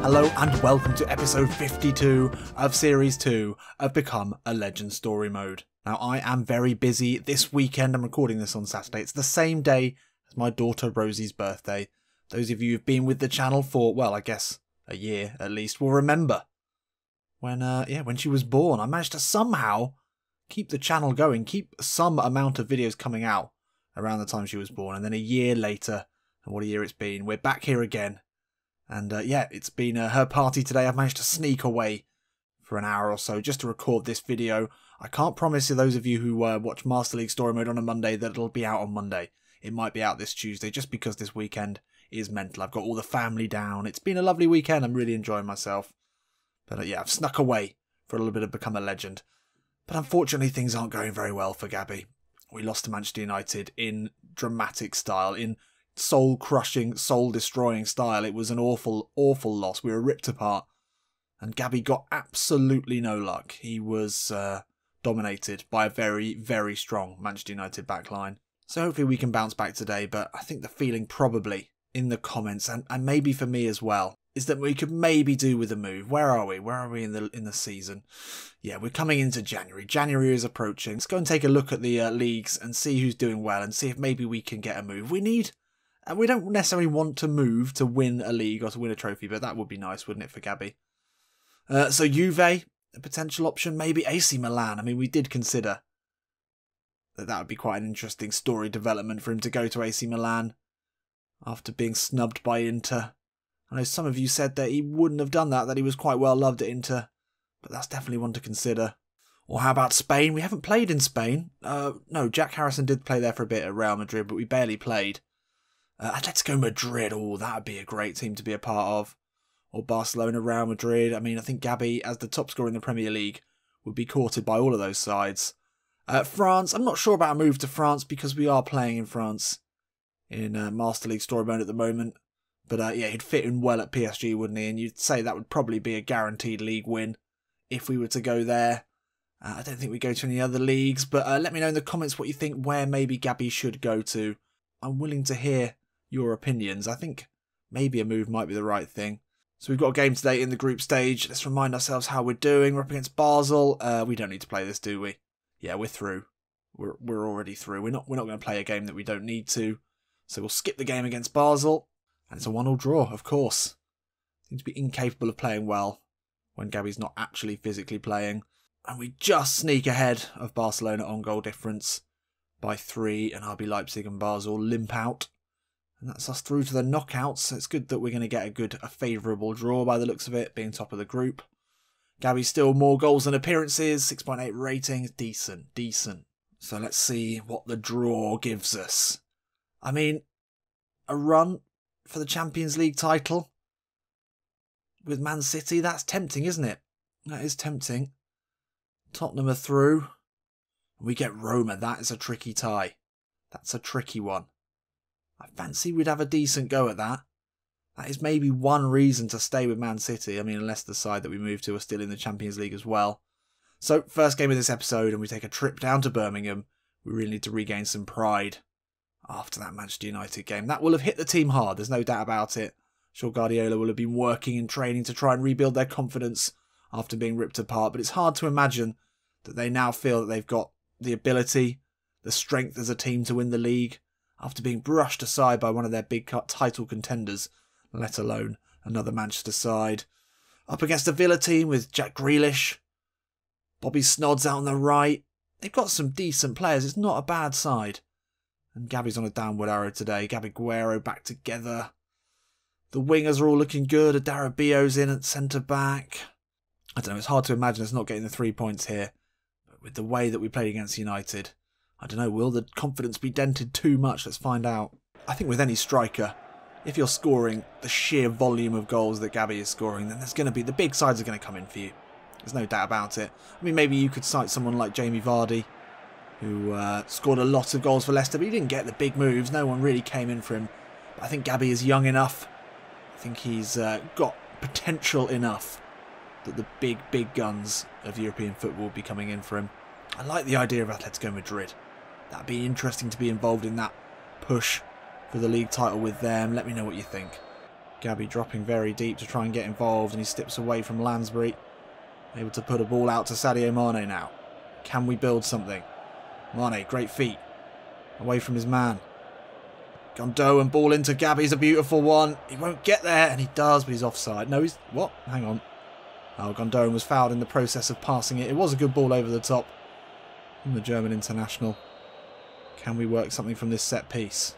Hello and welcome to episode 52 of series 2 of Become a Legend Story Mode. Now I am very busy this weekend. I'm recording this on Saturday. It's the same day as my daughter Rosie's birthday. Those of you who've been with the channel for, well, I guess a year at least, will remember when she was born. I managed to somehow keep the channel going, keep some amount of videos coming out around the time she was born, and then a year later, and what a year it's been, we're back here again. And it's been her party today. I've managed to sneak away for an hour or so just to record this video. I can't promise to those of you who watch Master League Story Mode on a Monday that it'll be out on Monday. It might be out this Tuesday just because this weekend is mental. I've got all the family down. It's been a lovely weekend. I'm really enjoying myself. But I've snuck away for a little bit of Become a Legend. But unfortunately things aren't going very well for Gabi. We lost to Manchester United in dramatic style, in soul-crushing, soul-destroying style. It was an awful, awful loss. We were ripped apart. And Gabi got absolutely no luck. He was dominated by a very, very strong Manchester United backline. So hopefully we can bounce back today. But I think the feeling probably in the comments, and maybe for me as well, is that we could maybe do with a move. Where are we? Where are we in the season? Yeah, we're coming into January. January is approaching. Let's go and take a look at the leagues and see who's doing well and see if maybe we can get a move. And we don't necessarily want to move to win a league or to win a trophy, but that would be nice, wouldn't it, for Gabi? So Juve, a potential option, maybe AC Milan. I mean, we did consider that would be quite an interesting story development for him to go to AC Milan after being snubbed by Inter. I know some of you said that he wouldn't have done that he was quite well loved at Inter, but that's definitely one to consider. Or how about Spain? We haven't played in Spain. No, Jack Harrison did play there for a bit at Real Madrid, but we barely played. Atletico Madrid, that would be a great team to be a part of. Or Barcelona, Real Madrid. I mean, I think Gabi, as the top scorer in the Premier League, would be courted by all of those sides. France, I'm not sure about a move to France because we are playing in France in Master League Story Mode at the moment. But he'd fit in well at PSG, wouldn't he? And you'd say that would probably be a guaranteed league win if we were to go there. I don't think we go to any other leagues, but let me know in the comments what you think where maybe Gabi should go to. I'm willing to hear your opinions. I think maybe a move might be the right thing. So we've got a game today in the group stage. Let's remind ourselves how we're doing. We're up against Basel. We don't need to play this, do we? Yeah, we're through. We're already through. We're not going to play a game that we don't need to. So we'll skip the game against Basel. And it's a 1-1 draw, of course. Seems to be incapable of playing well when Gabi's not actually physically playing. And we just sneak ahead of Barcelona on goal difference by 3. And RB Leipzig and Basel limp out. And that's us through to the knockouts. So it's good that we're going to get a favourable draw by the looks of it, being top of the group. Gabi still more goals than appearances, 6.8 rating, decent. So let's see what the draw gives us. I mean, a run for the Champions League title with Man City, that's tempting, isn't it? That is tempting. Tottenham are through. We get Roma, that is a tricky tie. That's a tricky one. I fancy we'd have a decent go at that. That is maybe one reason to stay with Man City. I mean, unless the side that we move to are still in the Champions League as well. So, first game of this episode, and we take a trip down to Birmingham. We really need to regain some pride after that Manchester United game. That will have hit the team hard, there's no doubt about it. I'm sure Guardiola will have been working and training to try and rebuild their confidence after being ripped apart. But it's hard to imagine that they now feel that they've got the ability, the strength as a team to win the league, after being brushed aside by one of their big title contenders, let alone another Manchester side. Up against a Villa team with Jack Grealish, Bobby Snods out on the right. They've got some decent players. It's not a bad side. And Gabi's on a downward arrow today. Gabi Guerrero back together. The wingers are all looking good. Adarabio's in at centre-back. I don't know, it's hard to imagine us not getting the 3 points here. But with the way that we played against United, I don't know, will the confidence be dented too much? Let's find out. I think with any striker, if you're scoring the sheer volume of goals that Gabi is scoring, then there's going to be, the big sides are going to come in for you. There's no doubt about it. I mean, maybe you could cite someone like Jamie Vardy, who scored a lot of goals for Leicester, but he didn't get the big moves. No one really came in for him. But I think Gabi is young enough. I think he's got potential enough that the big guns of European football will be coming in for him. I like the idea of Atletico Madrid. That'd be interesting to be involved in that push for the league title with them. Let me know what you think. Gabi dropping very deep to try and get involved, and he steps away from Lansbury. Able to put a ball out to Sadio Mane now. Can we build something? Mane, great feet. Away from his man. Gondo and ball into Gabi's a beautiful one. He won't get there, and he does, but he's offside. No, he's... What? Hang on. Oh, Gondon was fouled in the process of passing it. It was a good ball over the top from the German international. Can we work something from this set piece?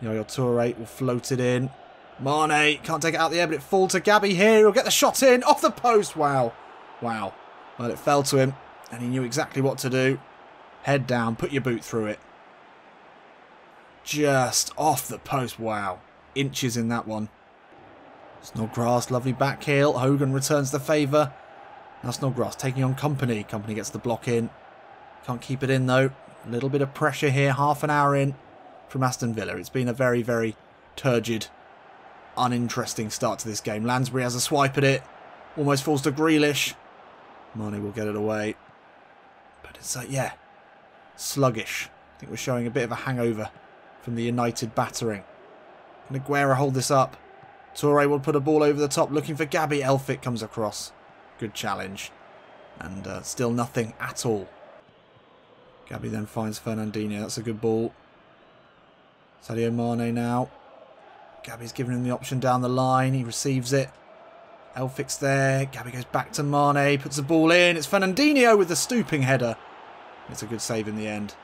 Yaya Toure will float it in. Mane can't take it out the air, but it falls to Gabi here. He'll get the shot in. Off the post. Wow. Wow. Well, it fell to him, and he knew exactly what to do. Head down. Put your boot through it. Just off the post. Wow. Inches in that one. Snodgrass, lovely back heel. Hogan returns the favour. Now Snodgrass taking on Company. Company gets the block in. Can't keep it in though. A little bit of pressure here. Half an hour in from Aston Villa. It's been a very, very turgid, uninteresting start to this game. Lansbury has a swipe at it. Almost falls to Grealish. Mane will get it away. But it's, yeah, sluggish. I think we're showing a bit of a hangover from the United battering. Can Aguero hold this up? Toure will put a ball over the top looking for Gabi. Elphick comes across. Good challenge. And still nothing at all. Gabi then finds Fernandinho. That's a good ball. Sadio Mane now. Gabi's giving him the option down the line. He receives it. Elphick's there. Gabi goes back to Mane. Puts the ball in. It's Fernandinho with the stooping header. It's a good save in the end.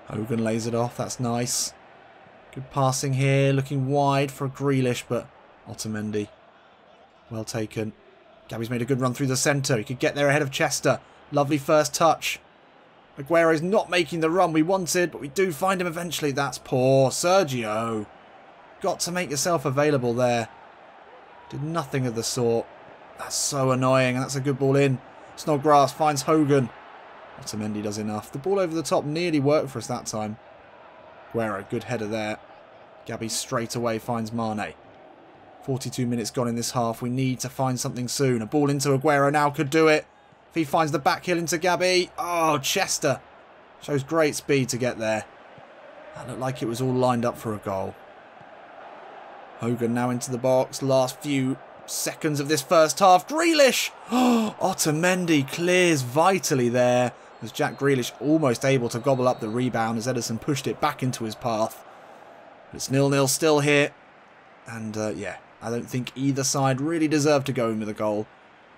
Hogan lays it off. That's nice. Good passing here. Looking wide for Grealish, but Otamendi. Well taken. Gabi's made a good run through the centre. He could get there ahead of Chester. Lovely first touch. Aguero's not making the run we wanted, but we do find him eventually. That's poor. Sergio. Got to make yourself available there. Did nothing of the sort. That's so annoying, and that's a good ball in. Snodgrass finds Hogan. Otamendi does enough. The ball over the top nearly worked for us that time. Aguero, good header there. Gabi straight away finds Mane. 42 minutes gone in this half. We need to find something soon. A ball into Aguero now could do it. If he finds the back heel into Gabi. Oh, Chester. Shows great speed to get there. That looked like it was all lined up for a goal. Hogan now into the box. Last few seconds of this first half. Grealish. Oh, Otamendi clears vitally there. As Jack Grealish almost able to gobble up the rebound as Ederson pushed it back into his path. But it's 0-0 still here. And yeah, I don't think either side really deserved to go in with a goal.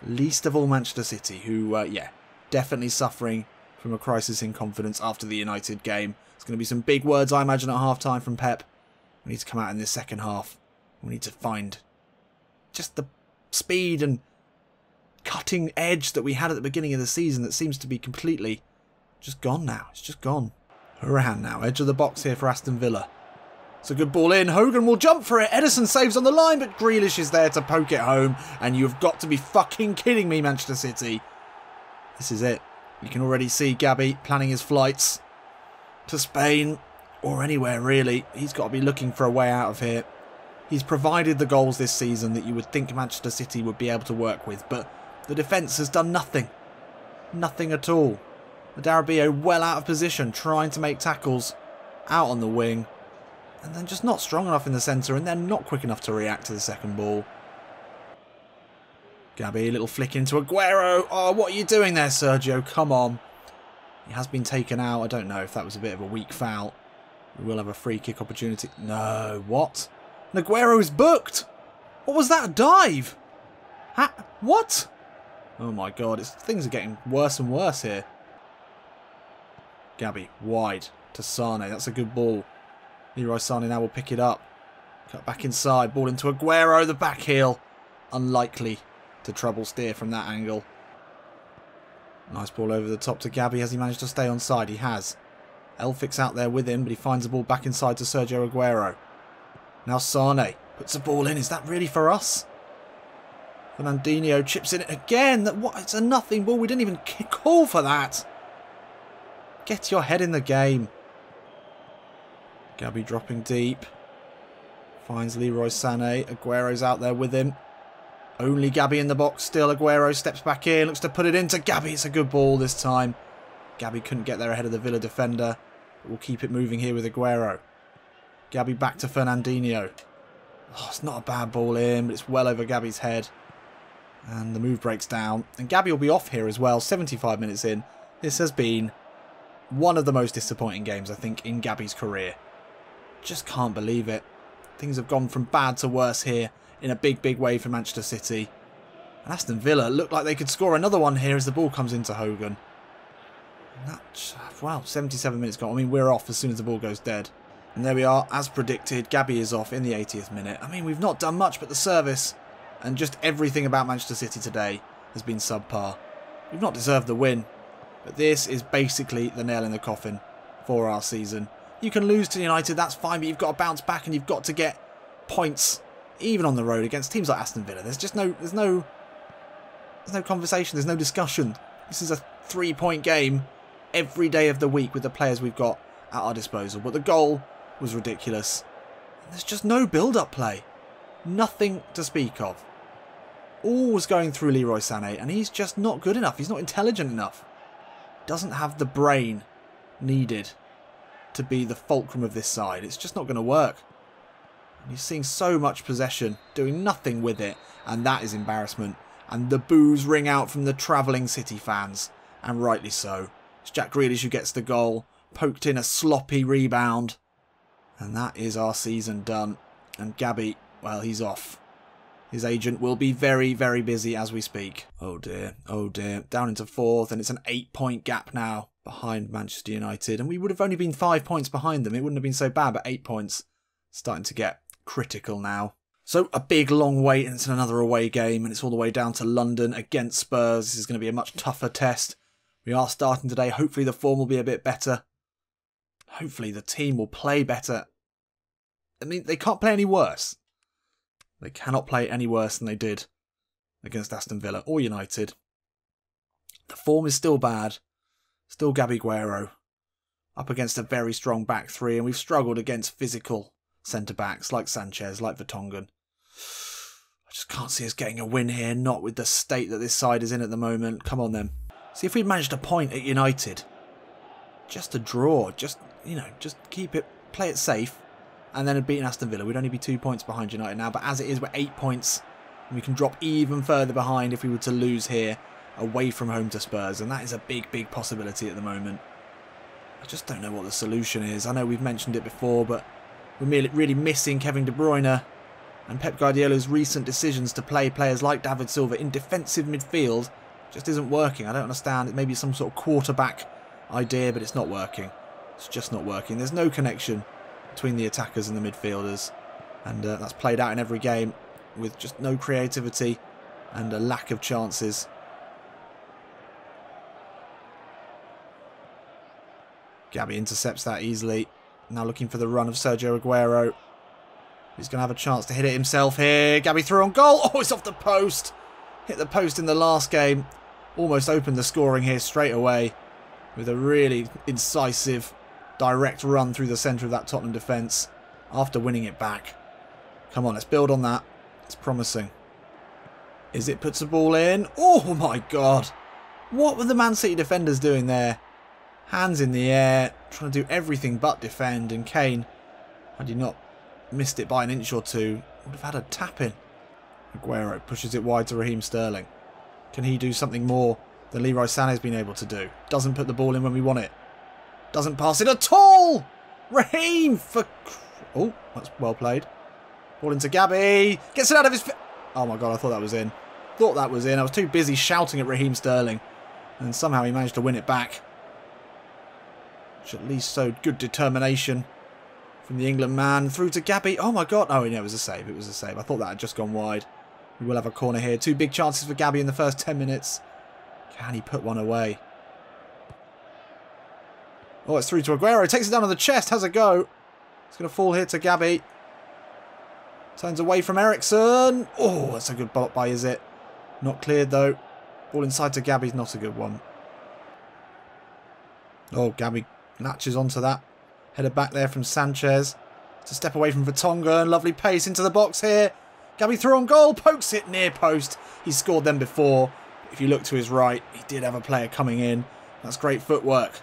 Least of all Manchester City, who, yeah, definitely suffering from a crisis in confidence after the United game. There's going to be some big words, I imagine, at half-time from Pep. We need to come out in this second half. We need to find just the speed and cutting edge that we had at the beginning of the season that seems to be completely just gone now. It's just gone. Horan now, edge of the box here for Aston Villa. It's a good ball in. Hogan will jump for it. Ederson saves on the line, but Grealish is there to poke it home. And you've got to be fucking kidding me, Manchester City. This is it. You can already see Gabi planning his flights to Spain or anywhere, really. He's got to be looking for a way out of here. He's provided the goals this season that you would think Manchester City would be able to work with, but the defence has done nothing. Nothing at all. The Darabio well out of position, trying to make tackles out on the wing. And then just not strong enough in the centre, and then not quick enough to react to the second ball. Gabi, little flick into Aguero. Oh, what are you doing there, Sergio? Come on. He has been taken out. I don't know if that was a bit of a weak foul. We will have a free kick opportunity. No, what? And Aguero is booked. What was that? A dive? What? Oh my god, things are getting worse and worse here. Gabi, wide to Sane. That's a good ball. Leroy Sane now will pick it up. Cut back inside. Ball into Aguero. The back heel. Unlikely to trouble steer from that angle. Nice ball over the top to Gabi. Has he managed to stay on side? He has. Elphick's out there with him, but he finds the ball back inside to Sergio Aguero. Now Sane puts the ball in. Is that really for us? Fernandinho chips in it again. What? It's a nothing ball. We didn't even call for that. Get your head in the game. Gabi dropping deep. Finds Leroy Sané. Aguero's out there with him. Only Gabi in the box still. Aguero steps back in. Looks to put it into Gabi. It's a good ball this time. Gabi couldn't get there ahead of the Villa defender. But we'll keep it moving here with Aguero. Gabi back to Fernandinho. Oh, it's not a bad ball in, but it's well over Gabi's head. And the move breaks down. And Gabi will be off here as well, 75 minutes in. This has been one of the most disappointing games, I think, in Gabi's career. Just can't believe it. Things have gone from bad to worse here in a big, big way for Manchester City. And Aston Villa look like they could score another one here as the ball comes into Hogan. And that, well, 77 minutes gone. I mean, we're off as soon as the ball goes dead. And there we are, as predicted, Gabi is off in the 80th minute. I mean, we've not done much, but the service and just everything about Manchester City today has been subpar. We've not deserved the win, but this is basically the nail in the coffin for our season. You can lose to United, that's fine, but you've got to bounce back and you've got to get points, even on the road against teams like Aston Villa. There's no conversation, there's no discussion. This is a 3-point game every day of the week with the players we've got at our disposal. But the goal was ridiculous. And there's just no build-up play. Nothing to speak of. All was going through Leroy Sané, and he's just not good enough. He's not intelligent enough. Doesn't have the brain needed to be the fulcrum of this side. It's just not going to work. And you're seeing so much possession, doing nothing with it, and that is embarrassment. And the boos ring out from the travelling City fans, and rightly so. It's Jack Grealish who gets the goal, poked in a sloppy rebound, and that is our season done. And Gabi, well, he's off. His agent will be very, very busy as we speak. Oh dear, oh dear. Down into 4th, and it's an 8-point gap now behind Manchester United. And we would have only been 5 points behind them. It wouldn't have been so bad, but 8 points. Starting to get critical now. So a big, long wait, and it's another away game, and it's all the way down to London against Spurs. This is going to be a much tougher test. We are starting today. Hopefully the form will be a bit better. Hopefully the team will play better. I mean, they can't play any worse. They cannot play any worse than they did against Aston Villa or United. The form is still bad. Still Gabi Guerrero. Up against a very strong back three, and we've struggled against physical centre-backs like Sanchez, like Vertonghen. I just can't see us getting a win here, not with the state that this side is in at the moment. Come on then. See if we'd managed a point at United. Just a draw. Just, you know, just keep it, play it safe. And then had beaten Aston Villa. We'd only be 2 points behind United now. But as it is, we're 8 points. And we can drop even further behind if we were to lose here away from home to Spurs. And that is a big, big possibility at the moment. I just don't know what the solution is. I know we've mentioned it before, but we're really missing Kevin De Bruyne. And Pep Guardiola's recent decisions to play players like David Silva in defensive midfield just isn't working. I don't understand. It may be some sort of quarterback idea, but it's not working. It's just not working. There's no connection between the attackers and the midfielders. And that's played out in every game with just no creativity and a lack of chances. Gabi intercepts that easily. Now looking for the run of Sergio Aguero. He's going to have a chance to hit it himself here. Gabi through on goal. Oh, it's off the post. Hit the post in the last game. Almost opened the scoring here straight away with a really incisive, direct run through the centre of that Tottenham defence after winning it back. Come on, let's build on that. It's promising. Is it puts the ball in? Oh my God. What were the Man City defenders doing there? Hands in the air, trying to do everything but defend. And Kane, had he not missed it by an inch or two, would have had a tap in. Aguero pushes it wide to Raheem Sterling. Can he do something more than Leroy Sané's been able to do? Doesn't put the ball in when we want it. Doesn't pass it at all! Raheem for... Oh, that's well played. Ball into Gabi. Gets it out of his... Oh my God, I thought that was in. Thought that was in. I was too busy shouting at Raheem Sterling. And somehow he managed to win it back. Which at least showed good determination from the England man. Through to Gabi. Oh my God. Oh, yeah, it was a save. It was a save. I thought that had just gone wide. We will have a corner here. 2 big chances for Gabi in the first 10 minutes. Can he put one away? Oh, it's through to Aguero. Takes it down on the chest. Has a go. It's going to fall here to Gabi. Turns away from Eriksson. Oh, that's a good block by, is it? Not cleared, though. Ball inside to Gabi's not a good one. Oh, Gabi latches onto that. Header back there from Sanchez. To step away from Vertonghen. Lovely pace into the box here. Gabi through on goal. Pokes it near post. He's scored them before. If you look to his right, he did have a player coming in. That's great footwork.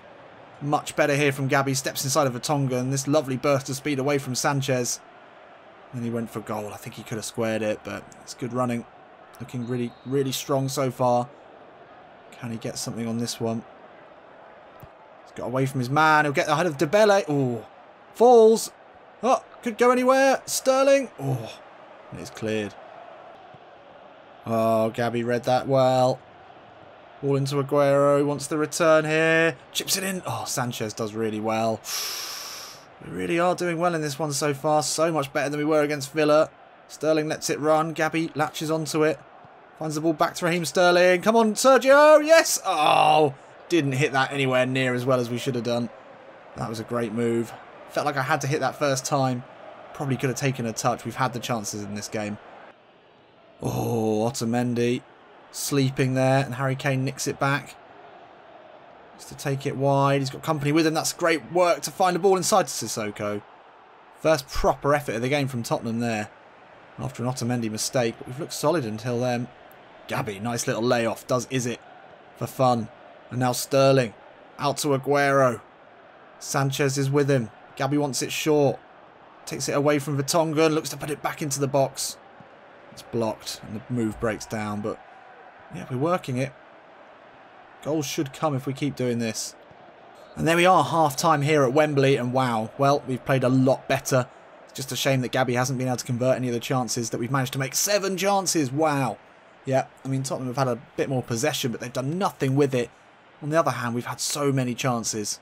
Much better here from Gabi. Steps inside of Vertonghen. This lovely burst of speed away from Sanchez. Then he went for goal. I think he could have squared it, but it's good running. Looking really, really strong so far. Can he get something on this one? He's got away from his man. He'll get ahead of Debele. Oh, falls. Oh, could go anywhere. Sterling. Oh, and it's cleared. Oh, Gabi read that well. Ball into Aguero. Wants the return here. Chips it in. Oh, Sanchez does really well. We really are doing well in this one so far. So much better than we were against Villa. Sterling lets it run. Gabi latches onto it. Finds the ball back to Raheem Sterling. Come on, Sergio. Yes. Oh, didn't hit that anywhere near as well as we should have done. That was a great move. Felt like I had to hit that first time. Probably could have taken a touch. We've had the chances in this game. Oh, Otamendi sleeping there, and Harry Kane nicks it back. Just to take it wide. He's got company with him. That's great work to find the ball inside to Sissoko. First proper effort of the game from Tottenham there. After an Otamendi mistake, but we've looked solid until then. Gabi, nice little layoff. Is it for fun. And now Sterling. Out to Aguero. Sanchez is with him. Gabi wants it short. Takes it away from Vertonghen and looks to put it back into the box. It's blocked and the move breaks down, but yeah, we're working it. Goals should come if we keep doing this. And there we are, half-time here at Wembley, and wow, well, we've played a lot better. It's just a shame that Gabi hasn't been able to convert any of the chances that we've managed to make. 7 chances, wow. Yeah, I mean, Tottenham have had a bit more possession, but they've done nothing with it. On the other hand, we've had so many chances.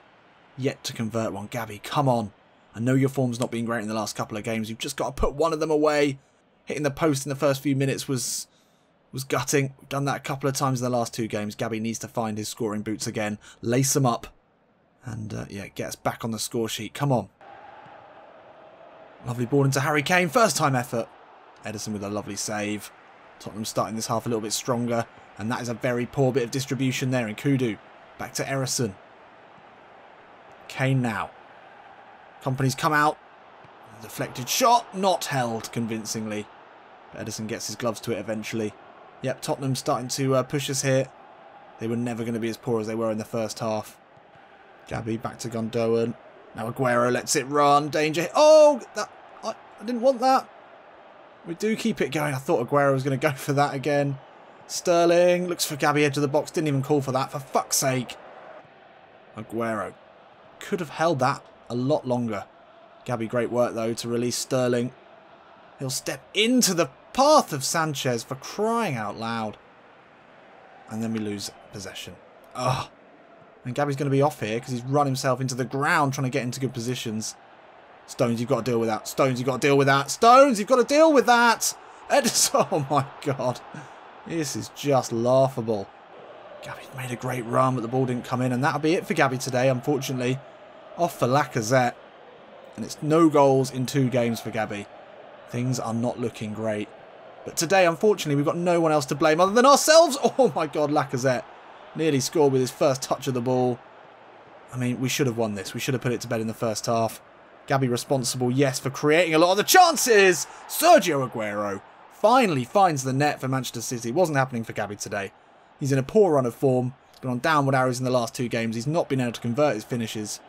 Yet to convert one. Gabi, come on. I know your form's not been great in the last couple of games. You've just got to put one of them away. Hitting the post in the first few minutes was gutting. We've done that a couple of times in the last 2 games. Gabi needs to find his scoring boots again. Lace them up. And, yeah, get us back on the score sheet. Come on. Lovely ball into Harry Kane. First time effort. Ederson with a lovely save. Tottenham starting this half a little bit stronger. And that is a very poor bit of distribution there in Kudu. Back to Ederson. Kane now. Company's come out. Deflected shot. Not held convincingly. But Ederson gets his gloves to it eventually. Yep, Tottenham starting to push us here. They were never going to be as poor as they were in the first half. Gabi back to Gundogan. Now Aguero lets it run. Danger. Oh, I didn't want that. We do keep it going. I thought Aguero was going to go for that again. Sterling looks for Gabi edge of the box. Didn't even call for that, for fuck's sake. Aguero could have held that a lot longer. Gabi, great work though to release Sterling. He'll step into the path of Sanchez, for crying out loud. And then we lose possession. Ugh. And Gabi's going to be off here because he's run himself into the ground trying to get into good positions. Stones, you've got to deal with that. Stones, you've got to deal with that. Stones, you've got to deal with that. Ederson, oh my God. This is just laughable. Gabi's made a great run, but the ball didn't come in. And that'll be it for Gabi today, unfortunately. Off for Lacazette. And it's no goals in 2 games for Gabi. Things are not looking great. But today, unfortunately, we've got no one else to blame other than ourselves. Oh my God, Lacazette nearly scored with his first touch of the ball. I mean, we should have won this. We should have put it to bed in the first half. Gabi responsible, yes, for creating a lot of the chances. Sergio Aguero finally finds the net for Manchester City. It wasn't happening for Gabi today. He's in a poor run of form. He's been on downward arrows in the last 2 games. He's not been able to convert his finishes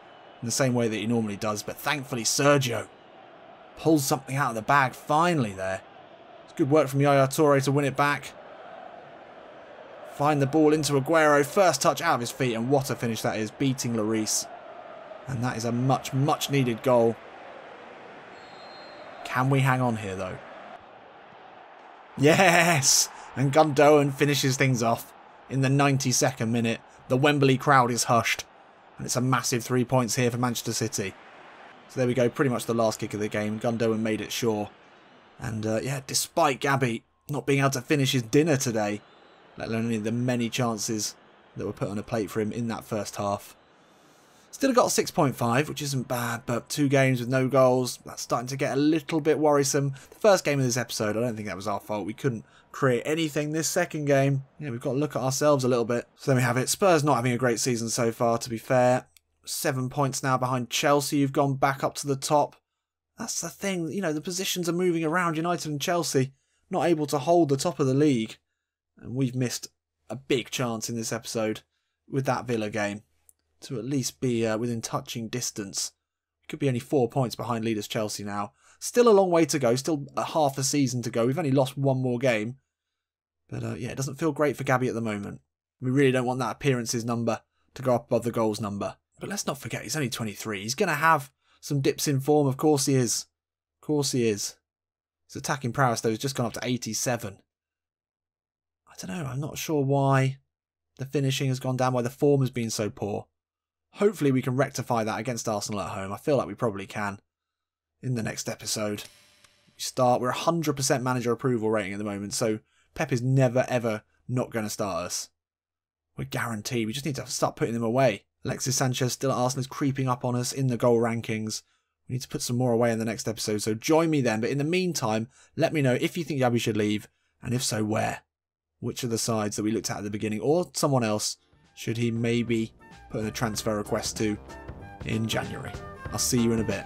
in the same way that he normally does. But thankfully, Sergio pulls something out of the bag finally there. It's good work from Yaya Toure to win it back. Find the ball into Aguero. First touch out of his feet, and what a finish that is, beating Reis. And that is a much, much needed goal. Can we hang on here, though? Yes! And Gundogan finishes things off in the 92nd minute. The Wembley crowd is hushed. And it's a massive 3 points here for Manchester City. So there we go, pretty much the last kick of the game. Gundogan made it sure. And yeah, despite Gabi not being able to finish his dinner today, let alone any of the many chances that were put on a plate for him in that first half. Still got a 6.5, which isn't bad, but 2 games with no goals. That's starting to get a little bit worrisome. The first game of this episode, I don't think that was our fault. We couldn't create anything. This second game, yeah, we've got to look at ourselves a little bit. So there we have it. Spurs not having a great season so far, to be fair. 7 points now behind Chelsea. You've gone back up to the top. That's the thing. You know, the positions are moving around. United and Chelsea not able to hold the top of the league. And we've missed a big chance in this episode with that Villa game to at least be within touching distance. Could be only 4 points behind leaders Chelsea now. Still a long way to go, still a half a season to go. We've only lost one more game. But yeah, it doesn't feel great for Gabi at the moment. We really don't want that appearances number to go up above the goals number. But let's not forget, he's only 23. He's going to have some dips in form. Of course he is. Of course he is. His attacking prowess, though, has just gone up to 87. I don't know. I'm not sure why the finishing has gone down, why the form has been so poor. Hopefully we can rectify that against Arsenal at home. I feel like we probably can in the next episode. We're 100% manager approval rating at the moment, so Pep is never, ever not going to start us. We're guaranteed. We just need to start putting them away. Alexis Sanchez still at Arsenal is creeping up on us in the goal rankings. We need to put some more away in the next episode, so join me then. But in the meantime, let me know if you think Gabi should leave, and if so, where. Which of the sides that we looked at the beginning, or someone else, should he maybe put in a transfer request to in January. I'll see you in a bit.